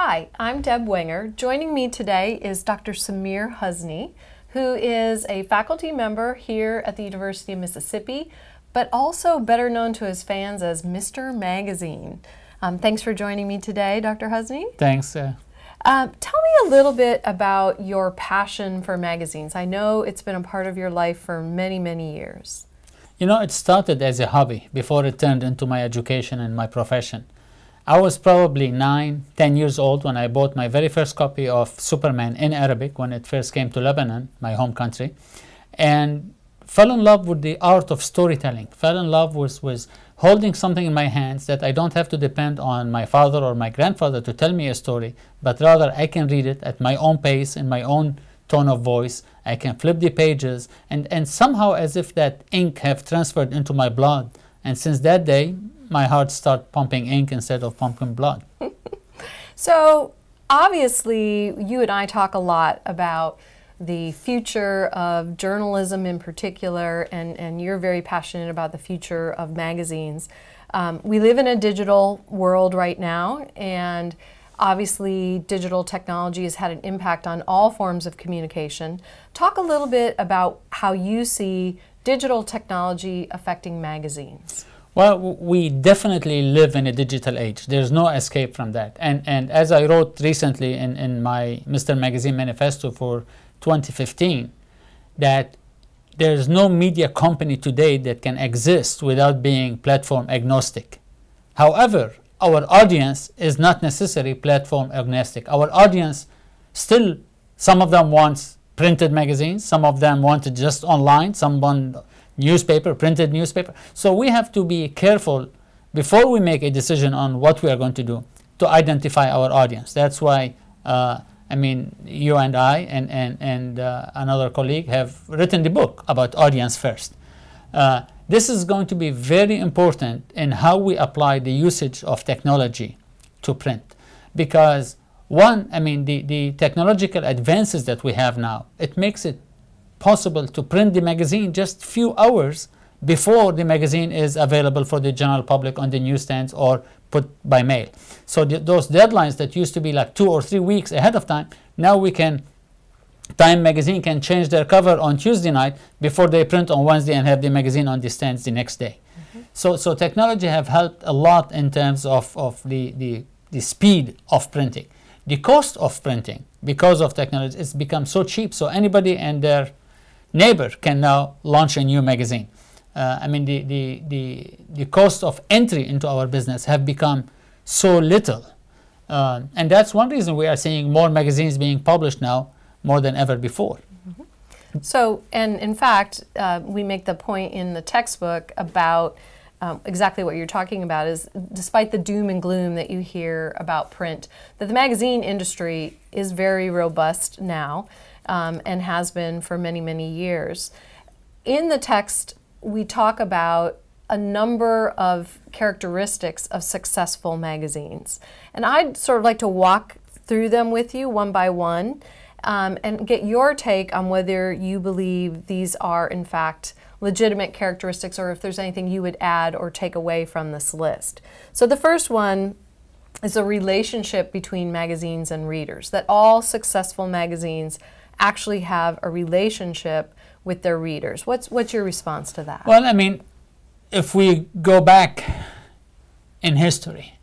Hi, I'm Deb Wenger. Joining me today is Dr. Samir Husni, who is a faculty member here at the University of Mississippi, but also better known to his fans as Mr. Magazine. Thanks for joining me today, Dr. Husni. Thanks. Tell me a little bit about your passion for magazines. I know it's been a part of your life for many, many years. You know, it started as a hobby before it turned into my education and my profession. I was probably 9, 10 years old when I bought my very first copy of Superman in Arabic when it first came to Lebanon, my home country, and fell in love with the art of storytelling. Fell in love with holding something in my hands that I don't have to depend on my father or my grandfather to tell me a story, but rather I can read it at my own pace, in my own tone of voice. I can flip the pages, and somehow as if that ink have transferred into my blood. And since that day, my heart started pumping ink instead of pumping blood. So obviously you and I talk a lot about the future of journalism in particular, and you're very passionate about the future of magazines. We live in a digital world right now, and obviously digital technology has had an impact on all forms of communication. Talk a little bit about how you see digital technology affecting magazines. Well, we definitely live in a digital age. There's no escape from that. And as I wrote recently in my Mr. Magazine manifesto for 2015, that there's no media company today that can exist without being platform agnostic. However, our audience is not necessarily platform agnostic. Our audience still, some of them want printed magazines, some of them want it just online, some want newspaper, printed newspaper. So we have to be careful before we make a decision on what we are going to do to identify our audience. That's why, I mean, you and I and another colleague have written the book about audience first. This is going to be very important in how we apply the usage of technology to print. Because one, I mean, the technological advances that we have now, it makes it possible to print the magazine just few hours before the magazine is available for the general public on the newsstands or put by mail. So those deadlines that used to be like 2 or 3 weeks ahead of time, now we can, Time magazine can change their cover on Tuesday night before they print on Wednesday and have the magazine on the stands the next day. So technology have helped a lot in terms of the speed of printing. The cost of printing, because of technology, it's become so cheap, so anybody and their neighbor can now launch a new magazine. I mean, the cost of entry into our business have become so little. And that's one reason we are seeing more magazines being published now more than ever before. So, and in fact, we make the point in the textbook about exactly what you're talking about is, despite the doom and gloom that you hear about print, that the magazine industry is very robust now and has been for many, many years. In the text, we talk about a number of characteristics of successful magazines. And I'd sort of like to walk through them with you one by one and get your take on whether you believe these are in fact legitimate characteristics, or if there's anything you would add or take away from this list. So the first one is a relationship between magazines and readers, that all successful magazines actually have a relationship with their readers. What's your response to that? Well, I mean, if we go back in history,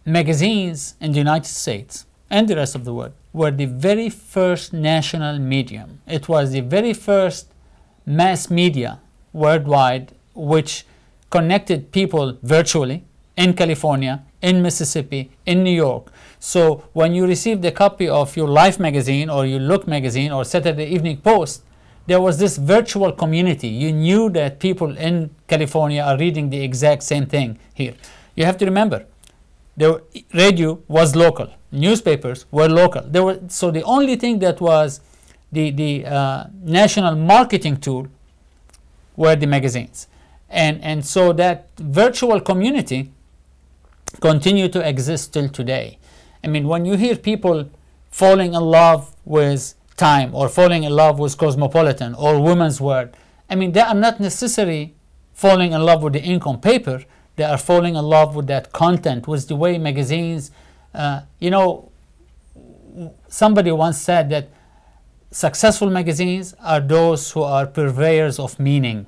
magazines in the United States and the rest of the world were the very first national medium. It was the very first mass media worldwide which connected people virtually in California, in Mississippi, in New York. So when you received a copy of your Life magazine or your Look magazine or Saturday Evening Post, there was this virtual community. You knew that people in California are reading the exact same thing here. You have to remember, the radio was local, newspapers were local. So the only thing that was the national marketing tool were the magazines. And so that virtual community continue to exist till today. I mean, when you hear people falling in love with Time or falling in love with Cosmopolitan or Women's World, I mean, they are not necessarily falling in love with the ink on paper. They are falling in love with that content, with the way magazines You know, somebody once said that successful magazines are those who are purveyors of meaning.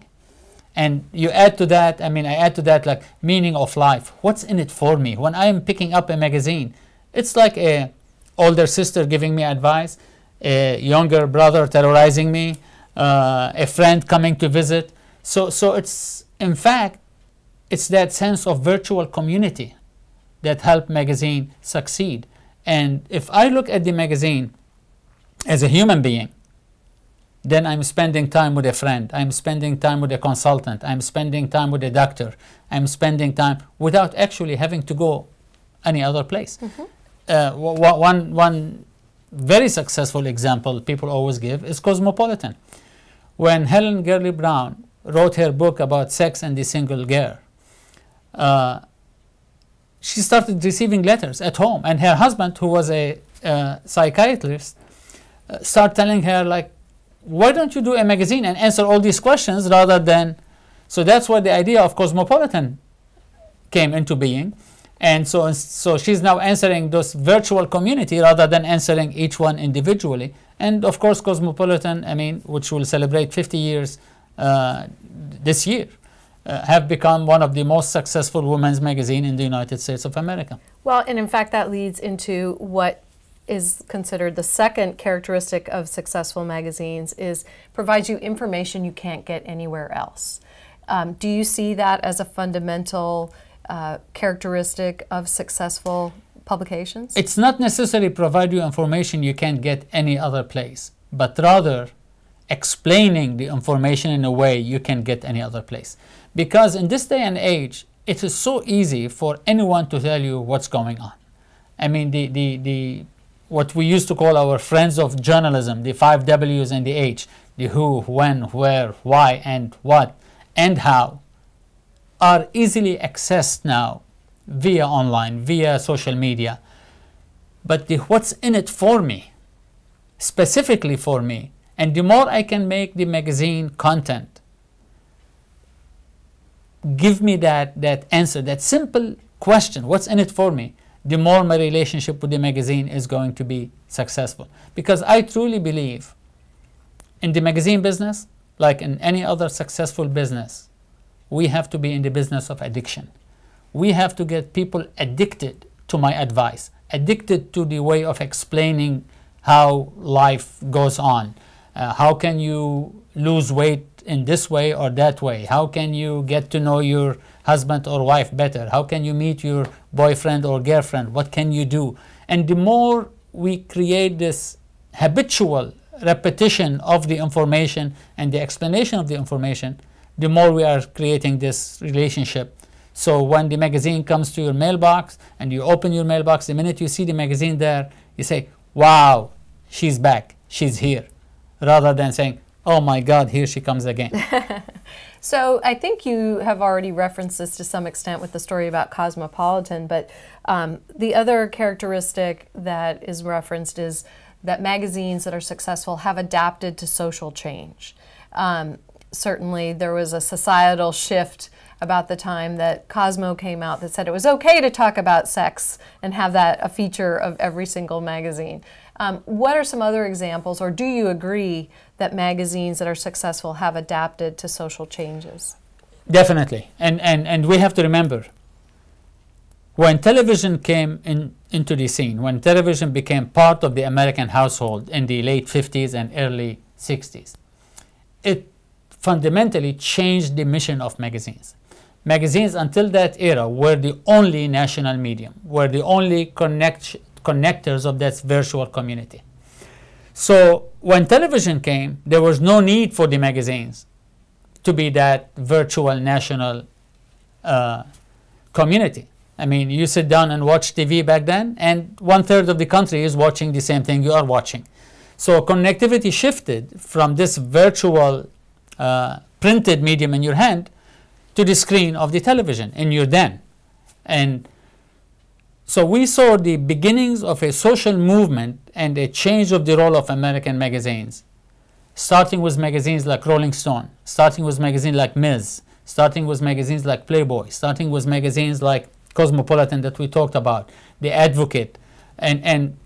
And you add to that, I add to that like meaning of life. What's in it for me? When I am picking up a magazine, it's like a older sister giving me advice, a younger brother terrorizing me, a friend coming to visit. So it's, in fact, it's that sense of virtual community that helped magazine succeed. And if I look at the magazine as a human being, then I'm spending time with a friend, I'm spending time with a consultant, I'm spending time with a doctor, I'm spending time without actually having to go any other place. One very successful example people always give is Cosmopolitan. When Helen Gurley Brown wrote her book about sex and the single girl, she started receiving letters at home, and her husband, who was a psychiatrist, started telling her, like, why don't you do a magazine and answer all these questions rather than... So that's where the idea of Cosmopolitan came into being. And so she's now answering this virtual community rather than answering each one individually. And of course, Cosmopolitan, which will celebrate 50 years this year, have become one of the most successful women's magazine in the United States of America. Well, and in fact, that leads into what is considered the second characteristic of successful magazines, is provides you information you can't get anywhere else. Do you see that as a fundamental characteristic of successful publications? It's not necessarily provide you information you can't get any other place, but rather explaining the information in a way you can get any other place. Because in this day and age, it is so easy for anyone to tell you what's going on. What we used to call our friends of journalism, the 5 W's and the H, the who, when, where, why, and what, and how, are easily accessed now via online, via social media. But the what's in it for me, specifically for me, and the more I can make the magazine content give me that answer, that simple question, what's in it for me, the more my relationship with the magazine is going to be successful. Because I truly believe in the magazine business, like in any other successful business, we have to be in the business of addiction. We have to get people addicted to my advice, addicted to the way of explaining how life goes on. How can you lose weight in this way or that way? How can you get to know your husband or wife better? How can you meet your boyfriend or girlfriend? What can you do? And the more we create this habitual repetition of the information and the explanation of the information, the more we are creating this relationship. So when the magazine comes to your mailbox and you open your mailbox, the minute you see the magazine there, you say, wow, she's back, she's here, rather than saying, oh my God, here she comes again. So I think you have already referenced this to some extent with the story about Cosmopolitan, but the other characteristic that is referenced is that magazines that are successful have adapted to social change. Certainly there was a societal shift about the time that Cosmo came out that said it was okay to talk about sex and have that a feature of every single magazine. What are some other examples, or do you agree that magazines that are successful have adapted to social changes? Definitely. And we have to remember, when television came into the scene, when television became part of the American household in the late 50s and early 60s, it fundamentally changed the mission of magazines. Magazines until that era were the only national medium, were the only connectors of that virtual community. So when television came, there was no need for the magazines to be that virtual national community. I mean, you sit down and watch TV back then, and 1/3 of the country is watching the same thing you are watching. So connectivity shifted from this virtual printed medium in your hand to the screen of the television in your den. And so we saw the beginnings of a social movement and a change of the role of American magazines, starting with magazines like Rolling Stone, starting with magazines like Ms., starting with magazines like Playboy, starting with magazines like Cosmopolitan that we talked about, The Advocate, and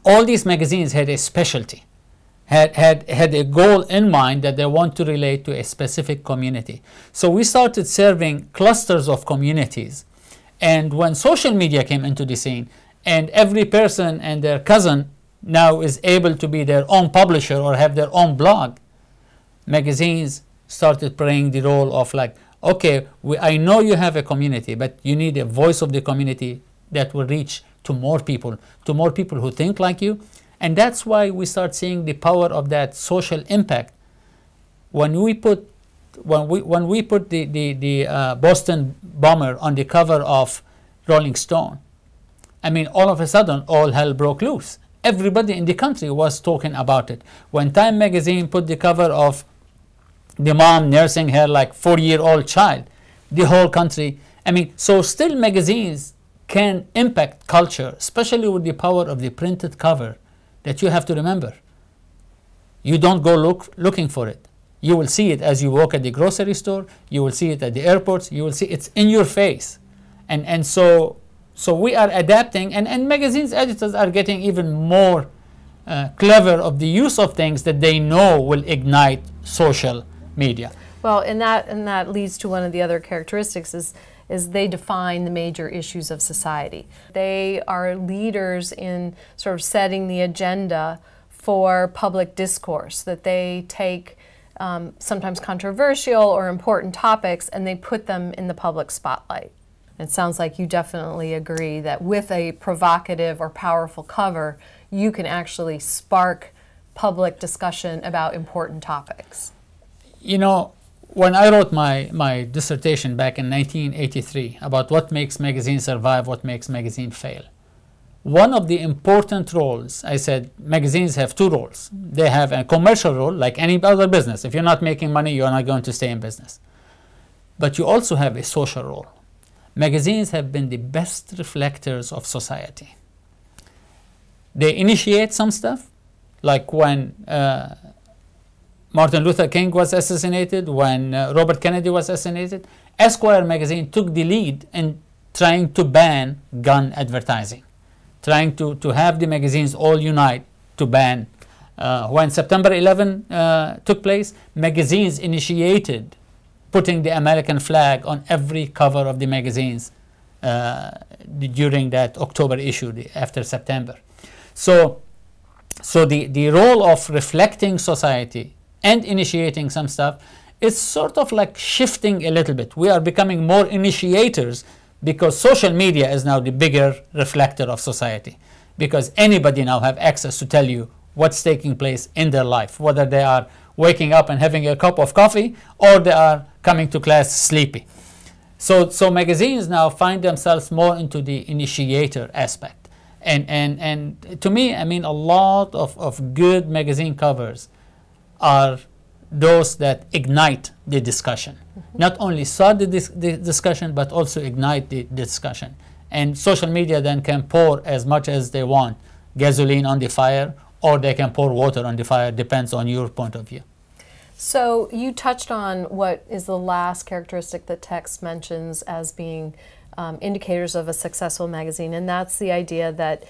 all these magazines had a specialty, had a goal in mind that they want to relate to a specific community. So we started serving clusters of communities. And when social media came into the scene, and every person and their cousin now is able to be their own publisher or have their own blog, magazines started playing the role of like, okay, I know you have a community, but you need a voice of the community that will reach to more people who think like you. And that's why we start seeing the power of that social impact. When we put the Boston bomber on the cover of Rolling Stone, I mean, all of a sudden, all hell broke loose. Everybody in the country was talking about it. When Time magazine put the cover of the mom nursing her like 4-year-old child, the whole country, I mean, so still magazines can impact culture, especially with the power of the printed cover that you have to remember. You don't go looking for it. You will see it as you walk at the grocery store, you will see it at the airports, you will see it's in your face. And so we are adapting, and magazines editors are getting even more clever of the use of things that they know will ignite social media. Well, and that leads to one of the other characteristics is they define the major issues of society. They are leaders in sort of setting the agenda for public discourse, that they take sometimes controversial or important topics and they put them in the public spotlight. It sounds like you definitely agree that with a provocative or powerful cover, you can actually spark public discussion about important topics. You know, when I wrote my dissertation back in 1983 about what makes magazines survive, what makes magazines fail, one of the important roles, I said magazines have two roles. They have a commercial role, like any other business. If you're not making money, you're not going to stay in business. But you also have a social role. Magazines have been the best reflectors of society. They initiate some stuff, like when Martin Luther King was assassinated, when Robert Kennedy was assassinated. Esquire magazine took the lead in trying to ban gun advertising, trying to have the magazines all unite to ban. When September 11 took place, magazines initiated putting the American flag on every cover of the magazines during that October issue after September. So the role of reflecting society and initiating some stuff is sort of like shifting a little bit. We are becoming more initiators because social media is now the bigger reflector of society, because anybody now have access to tell you what's taking place in their life, whether they are waking up and having a cup of coffee or they are coming to class sleepy. So magazines now find themselves more into the initiator aspect. And to me, I mean, a lot of good magazine covers are those that ignite the discussion. Not only start the discussion, but also ignite the discussion. And social media then can pour as much as they want gasoline on the fire, or they can pour water on the fire, depends on your point of view. So you touched on what is the last characteristic that text mentions as being indicators of a successful magazine, and that's the idea that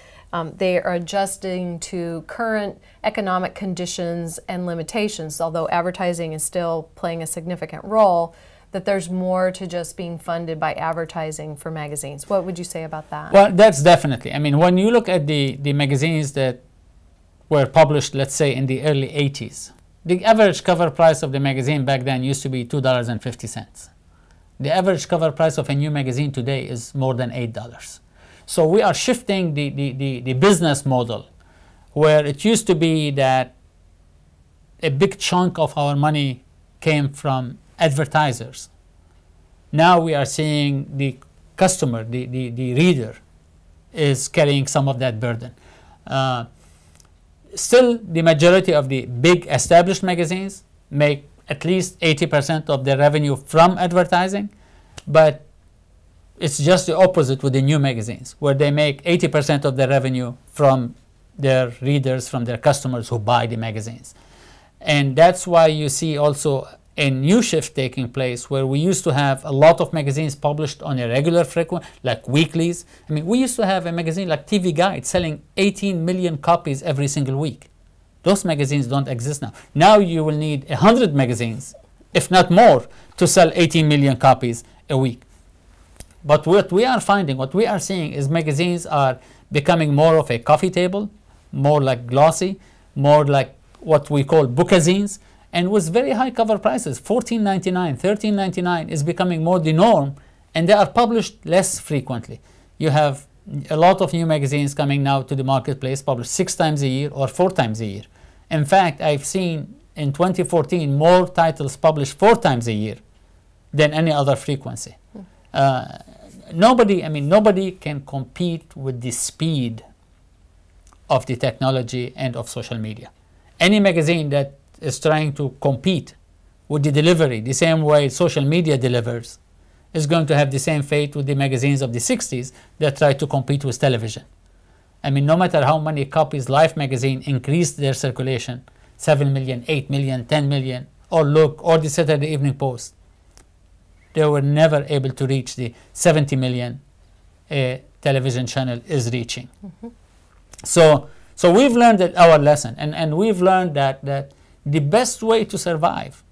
they are adjusting to current economic conditions and limitations. Although advertising is still playing a significant role, that there's more to just being funded by advertising for magazines. What would you say about that? Well, that's definitely. I mean, when you look at the magazines that were published, let's say, in the early 80s, the average cover price of the magazine back then used to be $2.50. The average cover price of a new magazine today is more than $8. So we are shifting the business model, where it used to be that a big chunk of our money came from advertisers. Now we are seeing the customer, the reader, is carrying some of that burden. Still, the majority of the big established magazines make at least 80% of their revenue from advertising, but it's just the opposite with the new magazines, where they make 80% of their revenue from their readers, from their customers who buy the magazines. And that's why you see also a new shift taking place where we used to have a lot of magazines published on a regular frequent, like weeklies. I mean, we used to have a magazine like TV Guide selling 18 million copies every single week. Those magazines don't exist now. Now you will need 100 magazines, if not more, to sell 18 million copies a week. But what we are finding, what we are seeing is magazines are becoming more of a coffee table, more like glossy, more like what we call bookazines, and with very high cover prices. $14.99, $13.99 is becoming more the norm, and they are published less frequently. You have a lot of new magazines coming now to the marketplace, published 6 times a year or 4 times a year. In fact, I've seen in 2014 more titles published 4 times a year than any other frequency. Nobody can compete with the speed of the technology and of social media. Any magazine that is trying to compete with the delivery the same way social media delivers is going to have the same fate with the magazines of the 60s that try to compete with television. I mean, no matter how many copies Life magazine increased their circulation, 7 million, 8 million, 10 million, or Look, or the Saturday Evening Post, they were never able to reach the 70 million a television channel is reaching. Mm-hmm. So we've learned our lesson, and we've learned that the best way to survive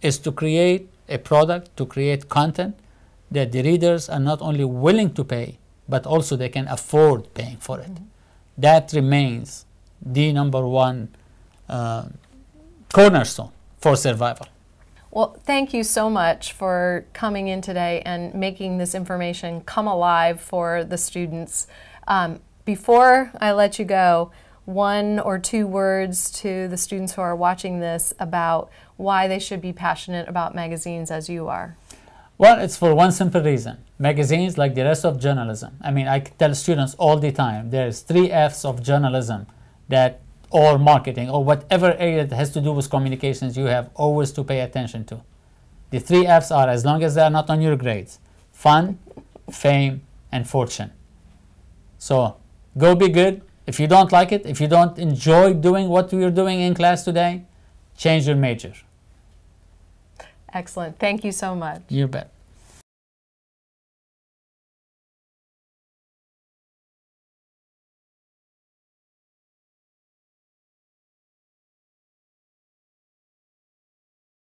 is to create a product, to create content that the readers are not only willing to pay, but also they can afford paying for it. Mm-hmm. That remains the #1 cornerstone for survival. Well, thank you so much for coming in today and making this information come alive for the students. Before I let you go, 1 or 2 words to the students who are watching this about why they should be passionate about magazines as you are. Well, it's for one simple reason. Magazines, like the rest of journalism, I mean, I tell students all the time, there's 3 F's of journalism that, or marketing, or whatever area that has to do with communications, you have always to pay attention to. The 3 F's are, as long as they are not on your grades: fun, fame, and fortune. So go be good. If you don't like it, if you don't enjoy doing what you're doing in class today, change your major. Excellent. Thank you so much. You bet.